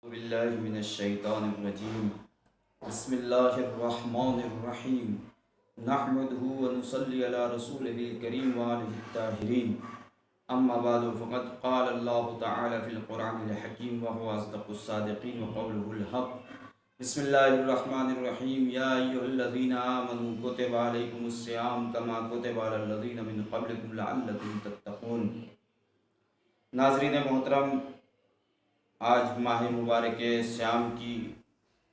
باللہ من الشیطان الرجیم بسم اللہ الرحمن الرحیم نحمده ونصلی علی رسولہ الکریم وآلہ الطاہرین اما بعد فقد قال اللہ تعالی فی القرآن الحکیم وهو اصدق الصادقین وقوله الحق بسم اللہ الرحمن الرحیم یا ایھا الذین آمنوا کتب علیکم الصیام کما کتب علی الذین من قبلکم لعلکم تتقون۔ ناظرین محترم، آج ماہ مبارک صیام کی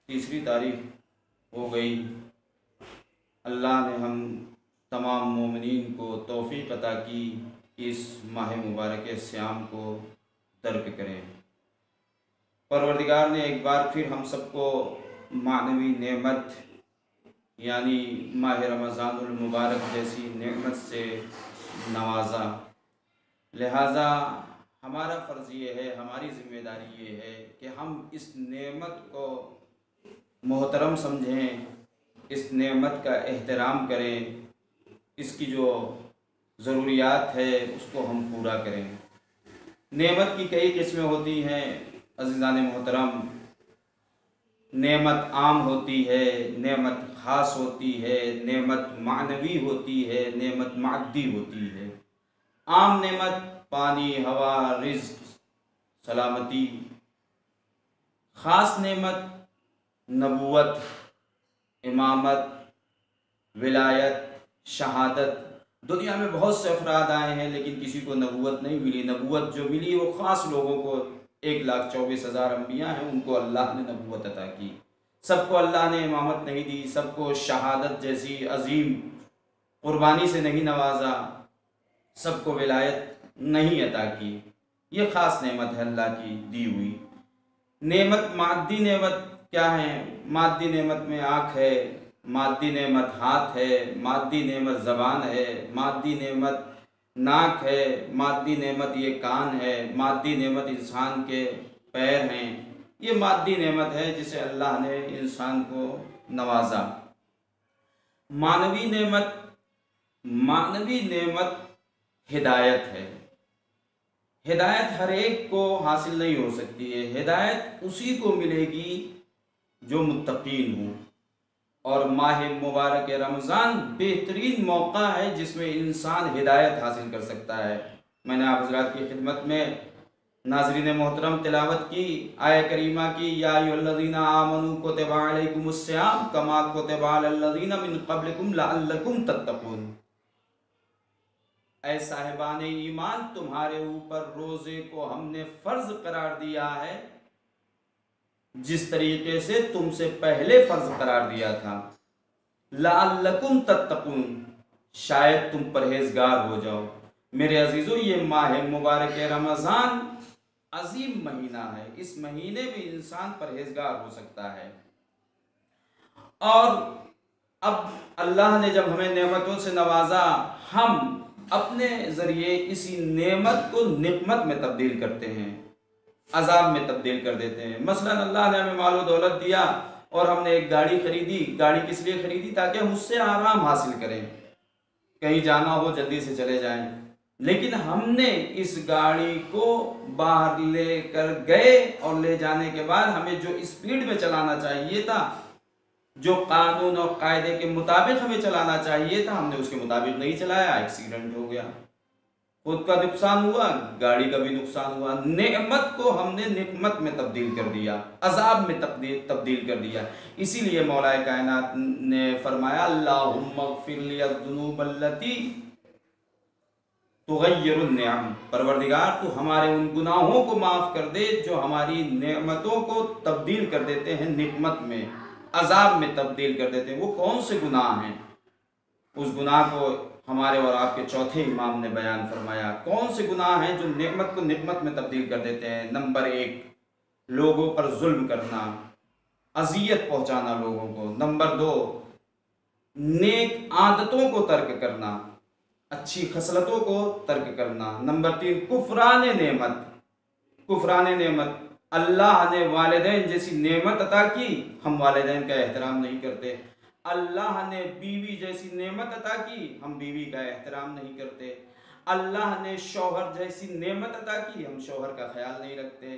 تیسری تاریخ ہو گئی۔ اللہ نے ہم تمام مومنین کو توفیق عطا کی کہ اس ماہ مبارک صیام کو ترک کریں۔ پروردگار نے ایک بار پھر ہم سب کو معنوی نعمت یعنی ماہ رمضان المبارک جیسی نعمت سے نوازا، لہٰذا ہمارا فرض یہ ہے، ہماری ذمہ داری یہ ہے کہ ہم اس نعمت کو محترم سمجھیں، اس نعمت کا احترام کریں، اس کی جو ضروریات ہے اس کو ہم پورا کریں۔ نعمت کی کئی قسمیں ہوتی ہیں عزیزان محترم، نعمت عام ہوتی ہے، نعمت خاص ہوتی ہے، نعمت معنوی ہوتی ہے، نعمت مادی ہوتی ہے۔ عام نعمت پانی، ہوا، رزق، سلامتی۔ خاص نعمت نبوت، امامت، ولایت، شہادت۔ دنیا میں بہت سے افراد آئے ہیں لیکن کسی کو نبوت نہیں ملی۔ نبوت جو ملی وہ خاص لوگوں کو، 1,24,000 انبیاء ہیں، ان کو اللہ نے نبوت عطا کی۔ سب کو اللہ نے امامت نہیں دی، سب کو شہادت جیسی عظیم قربانی سے نہیں نوازا، سب کو ولایت نہیں عطا کی۔ یہ خاص نعمت ہے اللہ کی دی ہوئی۔ نعمت مادی نعمت کیا ہے؟ مادی نعمت میں آنکھ ہے، مادی نعمت ہاتھ ہے، مادی نعمت زبان ہے، مادی نعمت ناک ہے، مادی نعمت یہ کان ہے، مادی نعمت انسان کے پیر ہیں۔ یہ مادی نعمت ہے جسے اللہ نے انسان کو نوازا۔ معنوی نعمت ہدایت ہے۔ ہدایت ہر ایک کو حاصل نہیں ہو سکتی ہے، ہدایت اسی کو ملے گی جو متقین ہوں۔ اور ماہ مبارک رمضان بہترین موقع ہے جس میں انسان ہدایت حاصل کر سکتا ہے۔ میں نے آپ حضرات کی خدمت میں ناظرین محترم تلاوت کی آیہ کریمہ کی، یا ایھا الذین آمنوا کتب علیکم الصیام کما کتب علی الذین من قبلکم لعلکم تتقون۔ اے صاحبان ایمان، تمہارے اوپر روزے کو ہم نے فرض قرار دیا ہے جس طریقے سے تم سے پہلے فرض قرار دیا تھا۔ لعلکم تتقون، شاید تم پرہیزگار ہو جاؤ۔ میرے عزیزو، یہ ماہ مبارک رمضان عظیم مہینہ ہے، اس مہینے میں انسان پرہیزگار ہو سکتا ہے۔ اور اب اللہ نے جب ہمیں نعمتوں سے نوازا، ہم اپنے ذریعے اسی نعمت کو نقمت میں تبدیل کرتے ہیں، عذاب میں تبدیل کر دیتے ہیں۔ مثلا اللہ نے ہمیں مال و دولت دیا اور ہم نے ایک گاڑی خریدی۔ گاڑی کس لیے خریدی؟ تاکہ ہم اس سے آرام حاصل کریں، کہیں جانا ہو جلدی سے چلے جائیں۔ لیکن ہم نے اس گاڑی کو باہر لے کر گئے اور لے جانے کے بعد ہمیں جو اسپیڈ میں چلانا چاہیے تھا، جو قانون اور قاعدے کے مطابق ہمیں چلانا چاہیے تھا، ہم نے اس کے مطابق نہیں چلایا، ایکسیڈنٹ ہو گیا، خود کا نقصان ہوا، گاڑی کا بھی نقصان ہوا۔ نعمت کو ہم نے نقمت میں تبدیل کر دیا، عذاب میں تبدیل کر دیا۔ اسی لیے مولا کائنات نے فرمایا، اللہم اغفر لی الذنوب التی تغیر النعم، پروردگار تو ہمارے ان گناہوں کو معاف کر دے جو ہماری نعمتوں کو تبدیل کر دیتے ہیں نقمت میں، عذاب میں تبدیل کر دیتے ہیں۔ وہ کون سے گناہ ہیں؟ اس گناہ کو ہمارے اور آپ کے چوتھے امام نے بیان فرمایا۔ کون سے گناہ ہیں جو نعمت کو نقمت میں تبدیل کر دیتے ہیں؟ نمبر 1، لوگوں پر ظلم کرنا، اذیت پہنچانا لوگوں کو۔ نمبر 2، نیک عادتوں کو ترک کرنا، اچھی خصلتوں کو ترک کرنا۔ نمبر 3، کفران نعمت۔ اللہ نے والدین جیسی نعمت عطا کی، ہم والدین کا احترام نہیں کرتے۔ اللہ نے بیوی جیسی نعمت عطا کی، ہم بیوی کا احترام نہیں کرتے۔ اللہ نے شوہر جیسی نعمت عطا کی، ہم شوہر کا خیال نہیں رکھتے۔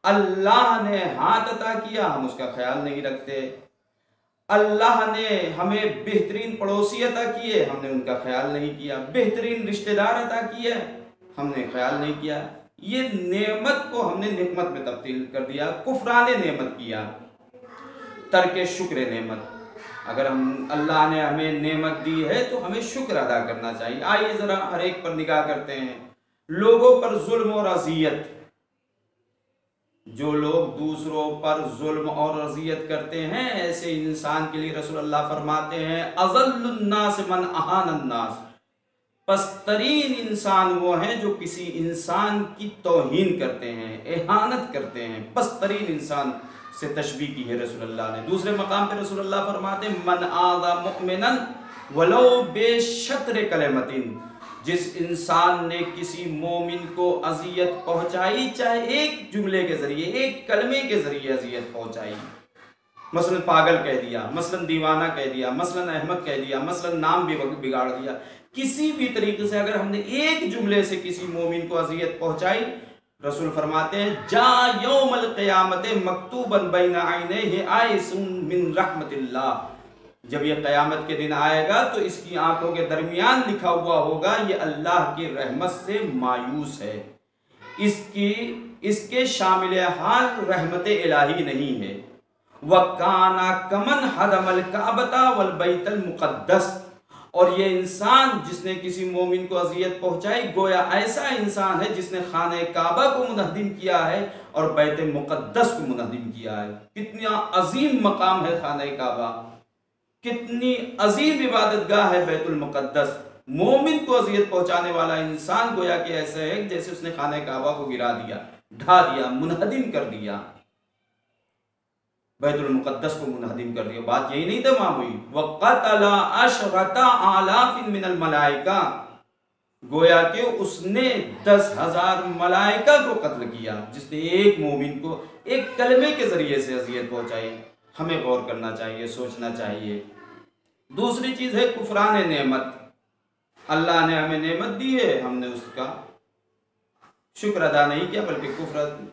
اللہ نے ہاتھ عطا کیا، ہم اس کا خیال نہیں رکھتے، اللہ نے ہمیں بہترین پڑوسی عطا کیے، ہم نے ان کا خیال نہیں کیا، بہترین رشتہ دار عطا کیے، ہم نے خیال نہیں کیا، یہ نعمت کو ہم نے نعمت میں تبدیل کر دیا، کفران نعمت کیا، ترک شکر نعمت۔ اگر اللہ نے ہمیں نعمت دی ہے تو ہمیں شکر ادا کرنا چاہیے۔ آئیے ذرا ہر ایک پر نگاہ کرتے ہیں، لوگوں پر ظلم اور اذیت، جو لوگ دوسروں پر ظلم اور اذیت کرتے ہیں ایسے انسان کے لیے رسول اللہ فرماتے ہیں اذل الناس من اہان الناس، پسترین انسان وہ ہیں جو کسی انسان کی توہین کرتے ہیں، اہانت کرتے ہیں، پسترین انسان سے تشبیہ کی ہے رسول اللہ نے۔ دوسرے مقام پہ رسول اللہ فرماتے ہیں من آذى مؤمنا ولو بشطر کلمۃ، جس انسان نے کسی مومن کو اذیت پہنچائی چاہے ایک جملے کے ذریعے، ایک کلمے کے ذریعے اذیت پہنچائی، مثلا پاگل کہہ دیا، مثلا دیوانہ کہہ دیا، مثلا احمد کہہ دیا، مثلا نام بھی بگاڑ دیا، کسی بھی طریقے سے اگر ہم نے ایک جملے سے کسی مومن کو اذیت پہنچائی، رسول فرماتے ہیں جا یوم القیامت مکتوبا بین عینیہ آئس من رحمت اللہ، جب یہ قیامت کے دن آئے گا تو اس کی آنکھوں کے درمیان لکھا ہوا ہوگا یہ اللہ کی رحمت سے مایوس ہے، اس کے شامل حال رحمت الہی نہیں ہے۔ وَكَانَ كَمَنْ حَدَمَ الْكَعْبَةَ وَالْبَيْتَ الْمُقَدَّسَ، اور یہ انسان جس نے کسی مومن کو اذیت پہنچائی گویا ایسا انسان ہے جس نے خانہ کعبہ کو منہدم کیا ہے اور بیت مقدس کو منہدم کیا ہے۔ کتنا عظیم مقام ہے خانہ کعبہ، کتنی عظیم عبادت گاہ ہے بیت المقدس، مومن کو اذیت پہنچانے والا انسان گویا کہ ایسا ہے جیسے اس نے خانہ کعبہ کو گرا دیا، ڈھا دیا، منہدم کر دیا، بیت المقدس کو منہدم کر دیا۔ بات یہی نہیں تمام ہوئی، وَقَتَلَ عَشْرَةَ آلَافٍ مِّنَ الْمَلَائِكَةِ، گویا کہ اس نے 10,000 ملائکہ کو قتل کیا جس نے ایک مومن کو ایک کلمے کے ذریعے سے اذیت پہنچائی۔ ہمیں غور کرنا چاہیے، سوچنا چاہیے۔ دوسری چیز ہے کفران نعمت، اللہ نے ہمیں نعمت دی ہے، ہم نے اس کا شکر ادا نہیں کیا بلکہ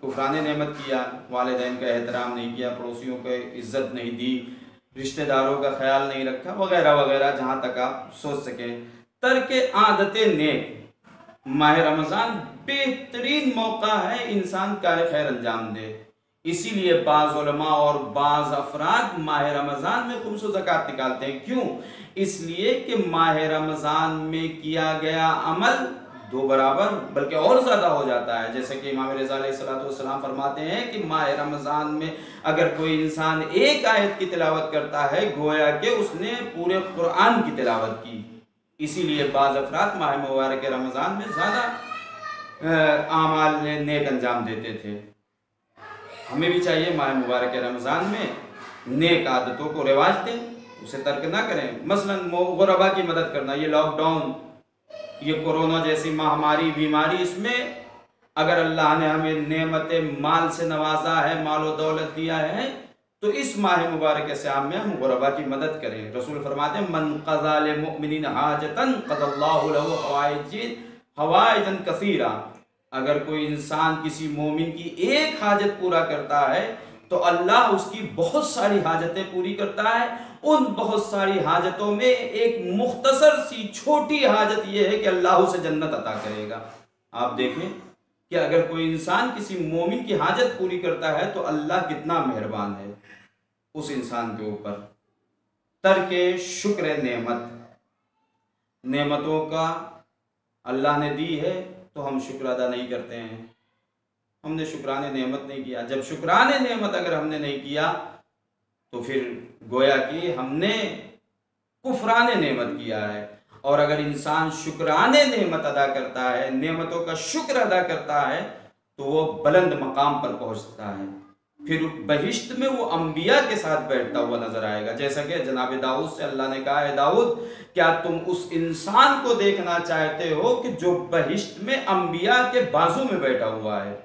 کفران نعمت کیا، والدین کا احترام نہیں کیا، پڑوسیوں کو عزت نہیں دی، رشتہ داروں کا خیال نہیں رکھا، وغیرہ وغیرہ، جہاں تک آپ سوچ سکیں۔ ترک عادت نیک، ماہ رمضان بہترین موقع ہے انسان کار خیر انجام دے، اسی لیے بعض علماء اور بعض افراد ماہ رمضان میں خمس و زکوٰۃ نکالتے ہیں۔ کیوں؟ اس لیے کہ ماہ رمضان میں کیا گیا عمل 2 برابر بلکہ اور زیادہ ہو جاتا ہے، جیسے کہ امام رضا علیہ السلام فرماتے ہیں کہ ماہ رمضان میں اگر کوئی انسان ایک آیت کی تلاوت کرتا ہے گویا کہ اس نے پورے قرآن کی تلاوت کی۔ اسی لیے بعض افراد ماہ مبارک رمضان میں زیادہ اعمال نیک انجام دیتے تھے۔ ہمیں بھی چاہیے ماہ مبارک رمضان میں نیک عادتوں کو رواج دیں، اسے ترک نہ کریں۔ مثلا غربا کی مدد کرنا، یہ لاک ڈاؤن، یہ کورونا جیسی مہاماری بیماری، اس میں اگر اللہ نے ہمیں نعمت مال سے نوازا ہے، مال و دولت دیا ہے، تو اس ماہ مبارک سیام میں ہم غربا کی مدد کریں۔ رسول فرماتے ہیں من قضى للمؤمن حاجة قضى الله له حوائجا كثيرا، اگر کوئی انسان کسی مومن کی ایک حاجت پورا کرتا ہے تو اللہ اس کی بہت ساری حاجتیں پوری کرتا ہے۔ ان بہت ساری حاجتوں میں ایک مختصر سی چھوٹی حاجت یہ ہے کہ اللہ اسے جنت عطا کرے گا۔ آپ دیکھیں کہ اگر کوئی انسان کسی مومن کی حاجت پوری کرتا ہے تو اللہ کتنا مہربان ہے اس انسان کے اوپر۔ ترک شکر نعمت، نعمتوں کا اللہ نے دی ہے تو ہم شکر ادا نہیں کرتے ہیں، ہم نے شکران نعمت نہیں کیا۔ جب شکران نعمت اگر ہم نے نہیں کیا تو پھر گویا کہ ہم نے کفران نعمت کیا ہے۔ اور اگر انسان شکران نعمت ادا کرتا ہے، نعمتوں کا شکر ادا کرتا ہے تو وہ بلند مقام پر پہنچتا ہے، پھر بہشت میں وہ انبیاء کے ساتھ بیٹھتا ہوا نظر آئے گا، جیسا کہ جناب داؤد سے اللہ نے کہا ہے داؤد کیا تم اس انسان کو دیکھنا چاہتے ہو کہ جو بہشت میں انبیاء کے بازو میں بیٹھا ہوا ہے؟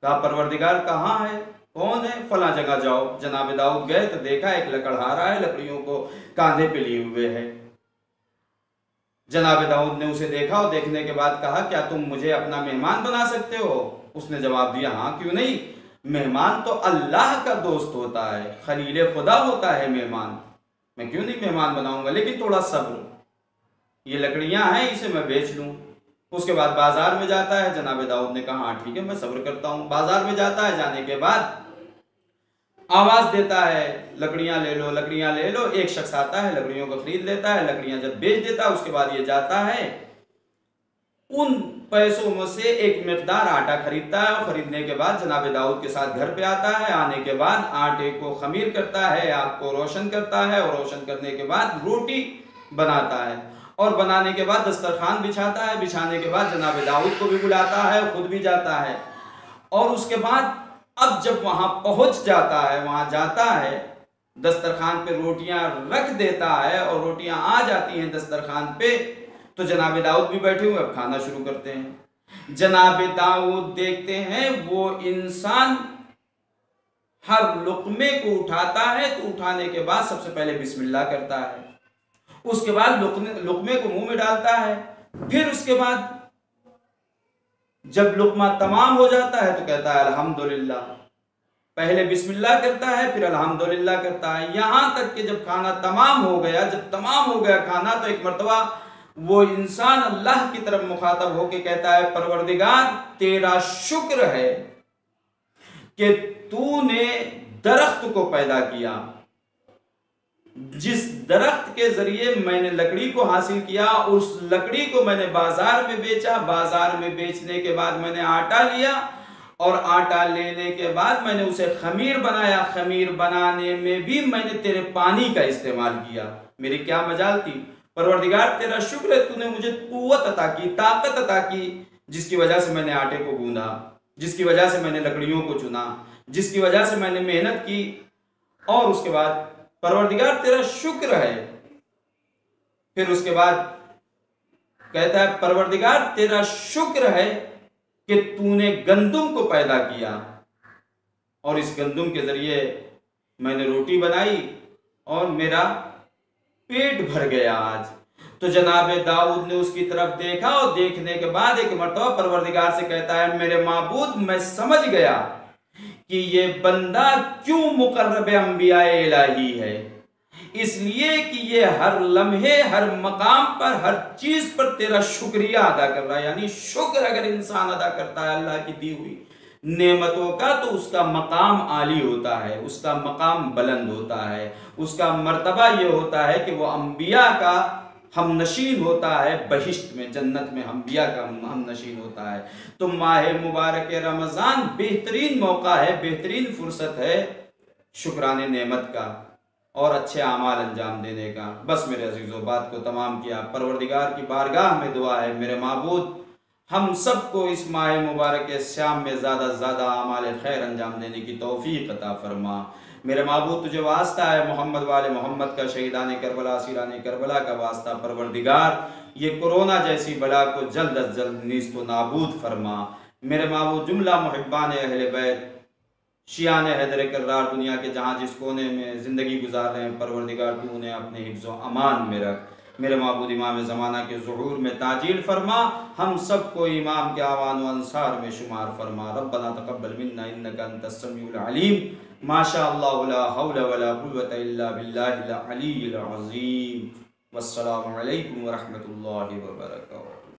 کہا پروردگار کہاں ہے، کون ہے؟ فلاں جگہ جاؤ۔ جناب داؤد گئے تو دیکھا ایک لکڑہارا ہے، لکڑیوں کو کاندھے پہ لیے ہوئے ہے۔ جناب داؤد نے اسے دیکھا اور دیکھنے کے بعد کہا کیا تم مجھے اپنا مہمان بنا سکتے ہو؟ اس نے جواب دیا ہاں کیوں نہیں۔ مہمان تو اللہ کا دوست ہوتا ہے، خلیل خدا ہوتا ہے مہمان، میں کیوں نہیں مہمان بناؤں گا؟ لیکن تھوڑا صبر، یہ لکڑیاں ہیں اسے میں بیچ لوں۔ اس کے بعد بازار میں جاتا ہے، جناب داؤد نے کہا ہاں ٹھیک ہے میں صبر کرتا ہوں۔ بازار میں جاتا ہے، جانے کے بعد آواز دیتا ہے لکڑیاں لے لو لکڑیاں لے لو، ایک شخص آتا ہے لکڑیوں کو خرید لیتا ہے، لکڑیاں جب بیچ دیتا ہے اس کے بعد یہ جاتا ہے ان پیسوں میں سے ایک مقدار آٹا خریدتا ہے، اور خریدنے کے بعد جناب داؤد کے ساتھ گھر پہ آتا ہے، آنے کے بعد آٹے کو خمیر کرتا ہے، آگ کو روشن کرتا ہے، اور روشن کرنے کے بعد روٹی بناتا ہے، اور بنانے کے بعد دسترخوان بچھاتا ہے، بچھانے کے بعد جناب داؤد کو بھی بلاتا ہے، خود بھی جاتا ہے، اور اس کے بعد اب جب وہاں پہنچ جاتا ہے، وہاں جاتا ہے، دسترخوان پہ روٹیاں رکھ دیتا ہے اور روٹیاں آ جاتی ہیں دسترخوان پہ، تو جناب داؤد بھی بیٹھے ہوئے اب کھانا شروع کرتے ہیں۔ جناب داؤد دیکھتے ہیں وہ انسان ہر لقمے کو اٹھاتا ہے تو اٹھانے کے بعد سب سے پہلے بسم اللہ کرتا ہے، اس کے بعد لقمے کو منہ میں ڈالتا ہے، پھر اس کے بعد جب لقمہ تمام ہو جاتا ہے تو کہتا ہے الحمدللہ، پہلے بسم اللہ کرتا ہے پھر الحمدللہ کرتا ہے، یہاں تک کہ جب کھانا تمام ہو گیا، جب تمام ہو گیا کھانا تو ایک مرتبہ وہ انسان اللہ کی طرف مخاطب ہو کے کہتا ہے پروردگار تیرا شکر ہے کہ تو نے درخت کو پیدا کیا، جس درخت کے ذریعے میں نے لکڑی کو حاصل کیا، اس لکڑی کو میں نے بازار میں بیچا، بازار میں بیچنے کے بعد میں نے آٹا لیا، اور آٹا لینے کے بعد میں نے اسے خمیر بنایا، خمیر بنانے میں بھی میں نے تیرے پانی کا استعمال کیا، میری کیا مجال تھی؟ پروردگار تیرا شکر ہے تو نے مجھے قوت عطا کی، طاقت عطا کی، جس کی وجہ سے میں نے آٹے کو گوندھا، جس کی وجہ سے میں نے لکڑیوں کو چنا، جس کی وجہ سے میں نے محنت کی، اور اس کے بعد پروردگار تیرا شکر ہے۔ پھر اس کے بعد کہتا ہے پروردگار تیرا شکر ہے کہ تو نے گندم کو پیدا کیا، اور اس گندم کے ذریعے میں نے روٹی بنائی اور میرا پیٹ بھر گیا آج۔ تو جناب داؤد نے اس کی طرف دیکھا، اور دیکھنے کے بعد ایک مرتبہ پروردگار سے کہتا ہے میرے معبود میں سمجھ گیا کہ یہ بندہ کیوں مقرب انبیاء الہی ہے، اس لیے کہ یہ ہر لمحے ہر مقام پر ہر چیز پر تیرا شکریہ ادا کر رہا ہے۔ یعنی شکر اگر انسان ادا کرتا ہے اللہ کی دی ہوئی نعمتوں کا تو اس کا مقام عالی ہوتا ہے، اس کا مقام بلند ہوتا ہے، اس کا مرتبہ یہ ہوتا ہے کہ وہ انبیاء کا ہم نشین ہوتا ہے، بہشت میں جنت میں انبیاء کا ہم نشین ہوتا ہے۔ تو ماہ مبارک رمضان بہترین موقع ہے، بہترین فرصت ہے شکرانے نعمت کا اور اچھے اعمال انجام دینے کا۔ بس میرے عزیزو بات کو تمام کیا، پروردگار کی بارگاہ میں دعا ہے میرے معبود ہم سب کو اس ماہ مبارک سیام میں زیادہ سے زیادہ اعمال خیر انجام دینے کی توفیق عطا فرما۔ میرے معبود تجھے واسطہ ہے محمد والے محمد کا، شہیدان کربلا اسیران کربلا کا واسطہ، پروردگار یہ کورونا جیسی بلا کو جلد از جلد نیست و نابود فرما۔ میرے معبود جملہ محبان اہل بیت، شیعان حیدر کرار دنیا کے جہاں جس کونے میں زندگی گزار رہے ہیں، پروردگار تو انہیں اپنے حفظ و امان میں رکھ۔ میرے معبود امام زمانہ کے ظہور میں تعجیل فرما، ہم سب کو امام کے اعوان و انصار میں شمار فرما۔ ربنا تقبل منا انک انت السمیع العلیم، ما شاء اللہ لا حول ولا قوة الا باللہ العلی العظیم۔ والسلام علیکم ورحمۃ اللہ وبرکاتہ۔